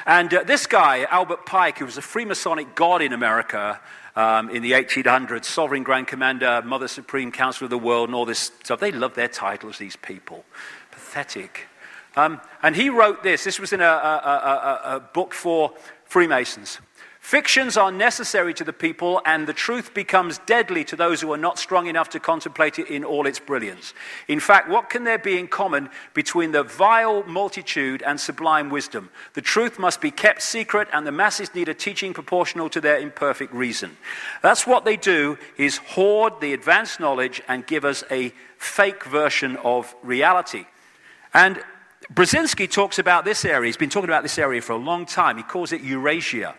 And this guy, Albert Pike, who was a Freemasonic god in America in the 1800s, Sovereign Grand Commander, Mother Supreme Council of the World, and all this stuff. They love their titles, these people. Pathetic. And he wrote this. This was in a book for Freemasons. Fictions are necessary to the people, and the truth becomes deadly to those who are not strong enough to contemplate it in all its brilliance. In fact, what can there be in common between the vile multitude and sublime wisdom? The truth must be kept secret, and the masses need a teaching proportional to their imperfect reason. That's what they do, is hoard the advanced knowledge and give us a fake version of reality. And Brzezinski talks about this area. He's been talking about this area for a long time. He calls it Eurasia.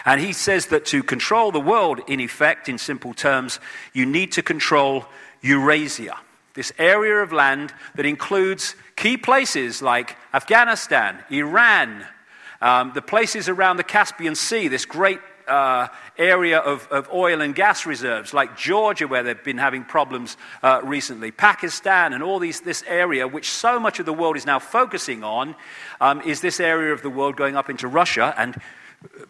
And he says that to control the world, in effect, in simple terms, you need to control Eurasia, this area of land that includes key places like Afghanistan, Iran, the places around the Caspian Sea, this great area of oil and gas reserves like Georgia, where they've been having problems recently, Pakistan, and all this area, which so much of the world is now focusing on, is this area of the world going up into Russia. And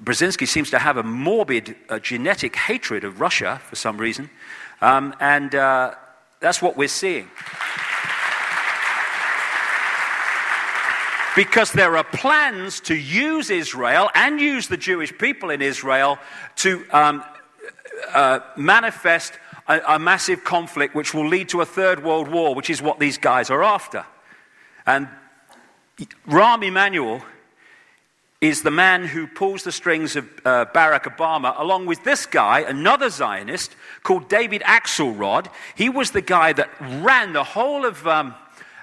Brzezinski seems to have a morbid genetic hatred of Russia for some reason, and that's what we're seeing. Because there are plans to use Israel and use the Jewish people in Israel to manifest a massive conflict which will lead to a third world war, which is what these guys are after. And Rahm Emanuel is the man who pulls the strings of Barack Obama, along with this guy, another Zionist, called David Axelrod. He was the guy that ran the whole of,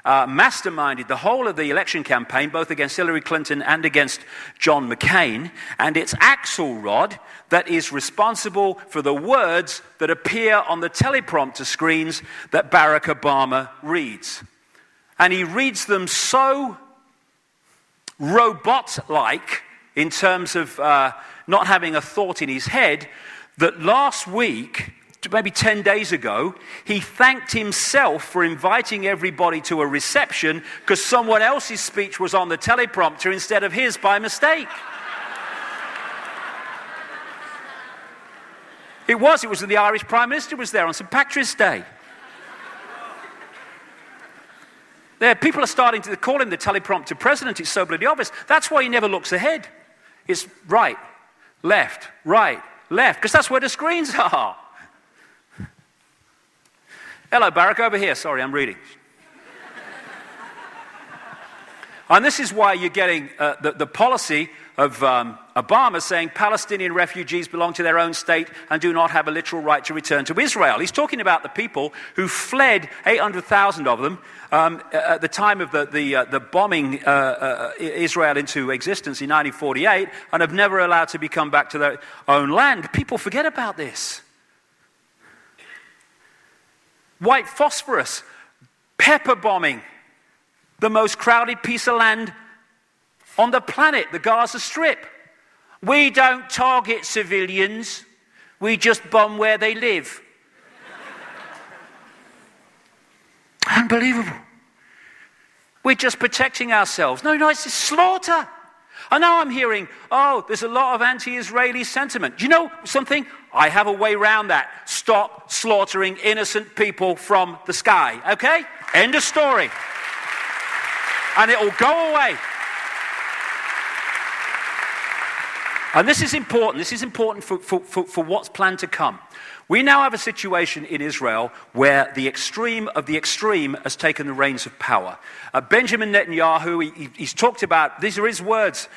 masterminded the whole of the election campaign, both against Hillary Clinton and against John McCain. And it's Axelrod that is responsible for the words that appear on the teleprompter screens that Barack Obama reads. And he reads them so robot-like in terms of not having a thought in his head, that last week, maybe 10 days ago, he thanked himself for inviting everybody to a reception because someone else's speech was on the teleprompter instead of his by mistake. It was the Irish Prime Minister was there on St. Patrick's Day. There, people are starting to call him the teleprompter president. It's so bloody obvious. That's why he never looks ahead. It's right, left, because that's where the screens are. Hello, Barack, over here. Sorry, I'm reading. And this is why you're getting the policy of Obama saying Palestinian refugees belong to their own state and do not have a literal right to return to Israel. He's talking about the people who fled, 800,000 of them, at the time of the bombing Israel into existence in 1948, and have never allowed to come back to their own land. People forget about this. White phosphorus, pepper bombing, the most crowded piece of land on the planet, the Gaza Strip. We don't target civilians, we just bomb where they live. Unbelievable. We're just protecting ourselves. No, it's a slaughter. And now I'm hearing, there's a lot of anti-Israeli sentiment. Do you know something? I have a way around that. Stop slaughtering innocent people from the sky, okay? End of story. And it'll go away. And this is important. This is important for what's planned to come. We now have a situation in Israel where the extreme of the extreme has taken the reins of power. Benjamin Netanyahu, he's talked about, these are his words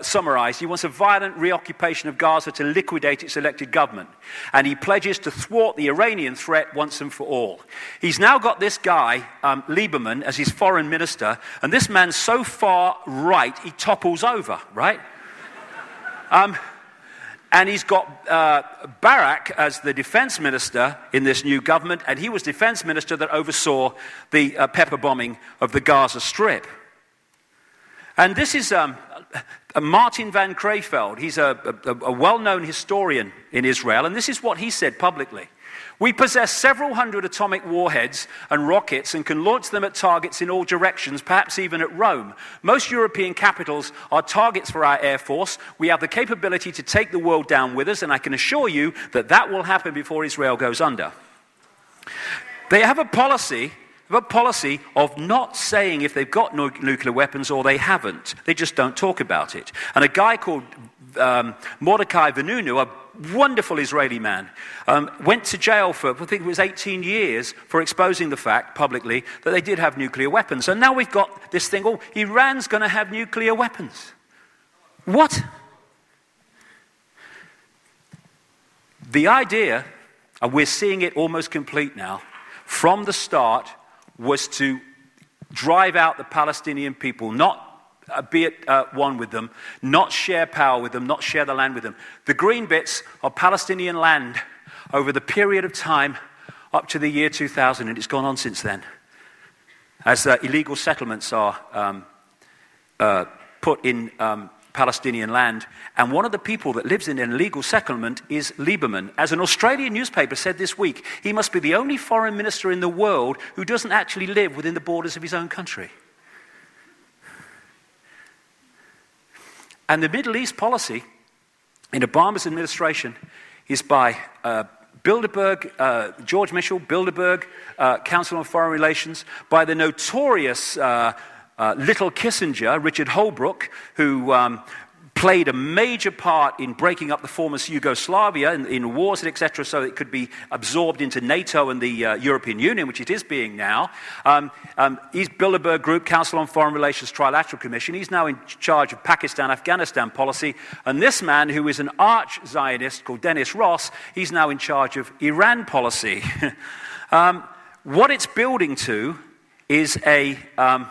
summarized, he wants a violent reoccupation of Gaza to liquidate its elected government. And he pledges to thwart the Iranian threat once and for all. He's now got this guy, Lieberman, as his foreign minister, and this man's so far right, he topples over, right? And he's got Barak as the defense minister in this new government, and he was defense minister that oversaw the pepper bombing of the Gaza Strip. And this is Martin van Creveld. He's a well-known historian in Israel, and this is what he said publicly. We possess several hundred atomic warheads and rockets and can launch them at targets in all directions, perhaps even at Rome. Most European capitals are targets for our Air Force. We have the capability to take the world down with us, and I can assure you that that will happen before Israel goes under. They have a policy of not saying if they've got nuclear weapons or they haven't. They just don't talk about it. And a guy called Mordecai Vanunu, a wonderful Israeli man, went to jail for, I think it was 18 years, for exposing the fact publicly that they did have nuclear weapons. And now we've got this thing, oh, Iran's going to have nuclear weapons. What? The idea, and we're seeing it almost complete now, from the start was to drive out the Palestinian people, not be at one with them, not share power with them, not share the land with them. The green bits are Palestinian land over the period of time up to the year 2000, and it's gone on since then. As illegal settlements are put in Palestinian land, and one of the people that lives in an illegal settlement is Lieberman. As an Australian newspaper said this week, he must be the only foreign minister in the world who doesn't actually live within the borders of his own country. And the Middle East policy in Obama's administration is by Bilderberg, George Mitchell, Bilderberg, Council on Foreign Relations, by the notorious little Kissinger, Richard Holbrooke, who played a major part in breaking up the former Yugoslavia in wars, etc., so it could be absorbed into NATO and the European Union, which it is being now. He's Bilderberg Group, Council on Foreign Relations, Trilateral Commission. He's now in charge of Pakistan-Afghanistan policy. And this man, who is an arch-Zionist called Dennis Ross, he's now in charge of Iran policy. What it's building to is an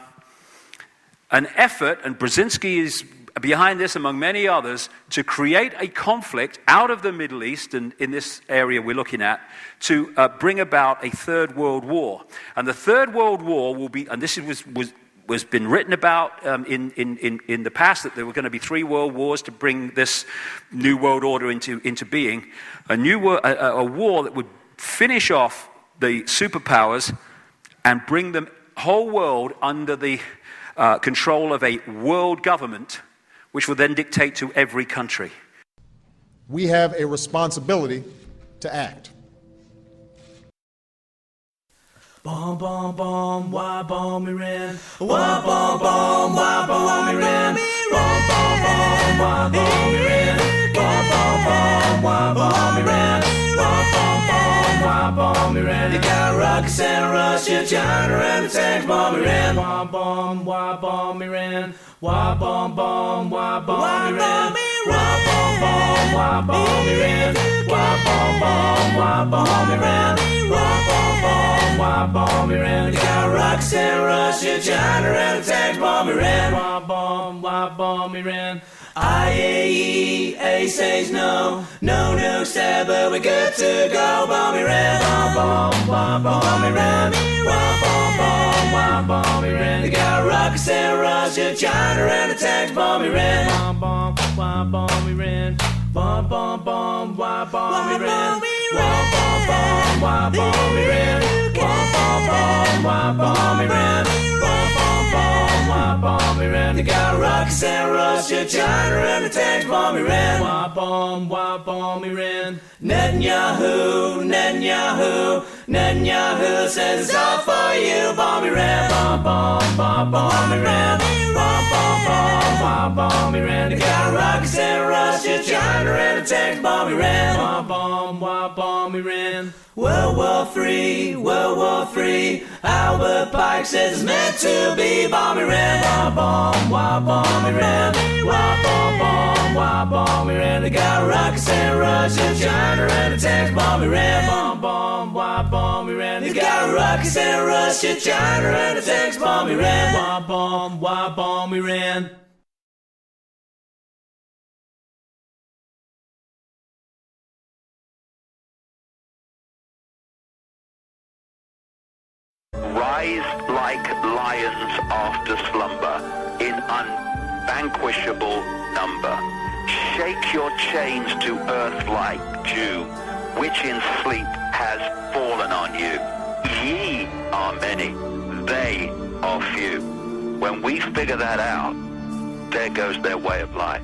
effort, and Brzezinski is behind this among many others, to create a conflict out of the Middle East and in this area we're looking at, to bring about a third world war. And the third world war will be, and this was been written about in the past, that there were going to be 3 world wars to bring this new world order into being, a war that would finish off the superpowers and bring the whole world under the control of a world government, which will then dictate to every country. We have a responsibility to act. Bomb, bomb, bomb, why bomb Iran? Why bomb, bomb, why bomb Iran? Bomb, bomb, bomb, why bomb Iran? Bomb, bomb, bomb, why bomb Iran? Bomb, bomb, bomb, why bomb Iran? You got rockets and Russia, China, and the tanks bomb Iran. Why bomb, why bomb Iran? Why bomb, bomb, why bomb Iran? Why bomb, bomb, why bomb Iran? Why bomb, bomb, why bomb Iran? Why bomb, bomb, why bomb Iran? You got rockets and Russia, China, and the tanks bomb Iran. Why bomb Iran? IAEA says no, no nukes there, but we're good to go. Bomb Iran, bomb Iran, bomb Iran. They got rockets and Russia, China, and the tanks bomb Iran. Bomb Iran, bomb Iran, bomb Iran, bomb Iran, bomb Iran. They got rockets and Russia, China, and the tanks bomb Iran. Why bomb Iran? Netanyahu says it's all for you. Bomb Iran, bomb Iran, bomb Iran. They got rockets and Russia, China, and the tanks bomb Iran. Bomb Iran. World War III. Albert Pike says it's meant to be. Bomb Iran, bomb Iran, bomb Iran. They got rockets and Russia, China, and the tanks bomb Iran. Bomb Iran. They got rockets and Russia, China, and the tanks bomb Iran. Bomb Iran. Rise like lions after slumber, in unvanquishable number. Shake your chains to earth like dew. which in sleep has fallen on you. Ye are many, they are few. When we figure that out, there goes their way of life.